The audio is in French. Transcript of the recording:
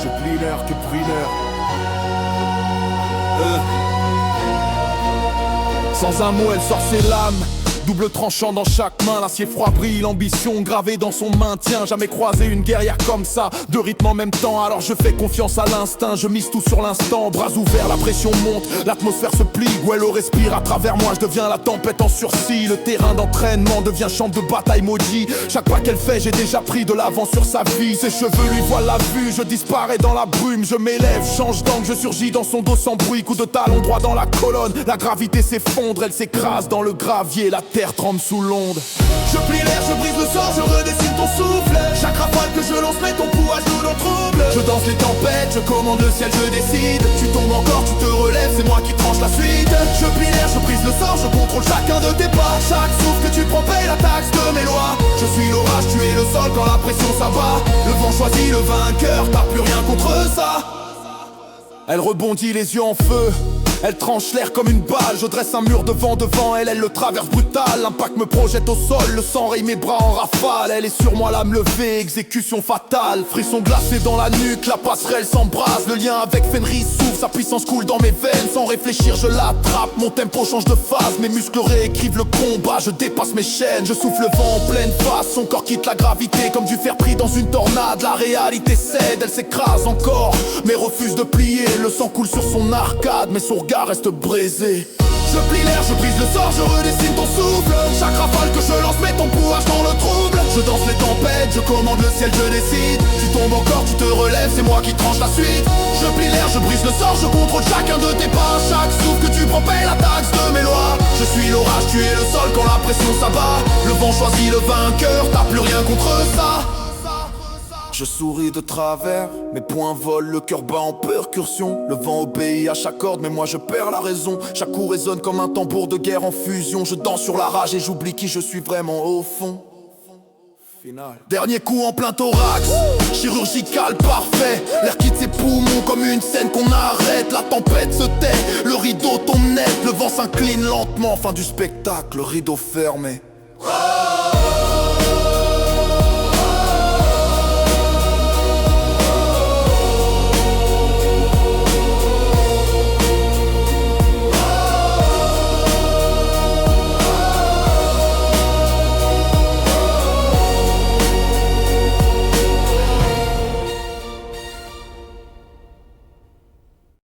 Je cleaner que brûleur. Sans un mot elle sort ses lames, double tranchant dans chaque main. L'acier froid brille, l'ambition gravée dans son maintien. Jamais croisé une guerrière comme ça, deux rythmes en même temps. Alors je fais confiance à l'instinct, je mise tout sur l'instant. Bras ouverts, la pression monte, l'atmosphère se plie. Gouello respire à travers moi, je deviens la tempête en sursis. Le terrain d'entraînement devient champ de bataille maudit. Chaque pas qu'elle fait, j'ai déjà pris de l'avant sur sa vie. Ses cheveux lui voilent la vue, je disparais dans la brume. Je m'élève, change d'angle, je surgis dans son dos sans bruit. Coup de talon droit dans la colonne, la gravité s'effondre. Elle s'écrase dans le gravier, la terre tremble sous l'onde. Je plie l'air, je brise le sort, je redessine ton souffle. Chaque rafale que je lance met ton pouls à genoux dans le trouble. Je danse les tempêtes, je commande le ciel, je décide. Tu tombes encore, tu te relèves, c'est moi qui tranche la suite. Je plie l'air, je brise le sort, je contrôle chacun de tes pas. Chaque souffle que tu prends paye la taxe de mes lois. Je suis l'orage, tu es le sol quand la pression s'abat. Le vent choisit le vainqueur, t'as plus rien contre ça. Elle rebondit les yeux en feu, elle tranche l'air comme une balle. Je dresse un mur devant elle, elle le traverse brutal. L'impact me projette au sol, le sang raye mes bras en rafale. Elle est sur moi, l'âme levée, exécution fatale. Frisson glacé dans la nuque, la passerelle s'embrase. Le lien avec Fenris s'ouvre, sa puissance coule dans mes veines. Sans réfléchir je l'attrape, mon tempo change de phase. Mes muscles réécrivent le combat, je dépasse mes chaînes. Je souffle le vent en pleine face, son corps quitte la gravité. Comme du fer pris dans une tornade, la réalité cède. Elle s'écrase encore, mais refuse de plier. Le sang coule sur son arcade, mais son regard reste brisé. Je plie l'air, je brise le sort, je redessine ton souffle. Chaque rafale que je lance met ton pouvoir dans le trouble. Je danse les tempêtes, je commande le ciel, je décide. Tu tombes encore, tu te relèves, c'est moi qui tranche la suite. Je plie l'air, je brise le sort, je contrôle chacun de tes pas. Chaque souffle que tu prends paye la taxe de mes lois. Je suis l'orage, tu es le sol quand la pression s'abat. Le vent choisit le vainqueur, t'as plus rien contre ça. Je souris de travers, mes poings volent, le cœur bat en percussion. Le vent obéit à chaque ordre, mais moi je perds la raison. Chaque coup résonne comme un tambour de guerre en fusion. Je danse sur la rage et j'oublie qui je suis vraiment au fond. Final. Dernier coup en plein thorax, chirurgical parfait. L'air quitte ses poumons comme une scène qu'on arrête. La tempête se tait, le rideau tombe net. Le vent s'incline lentement, fin du spectacle, le rideau fermé.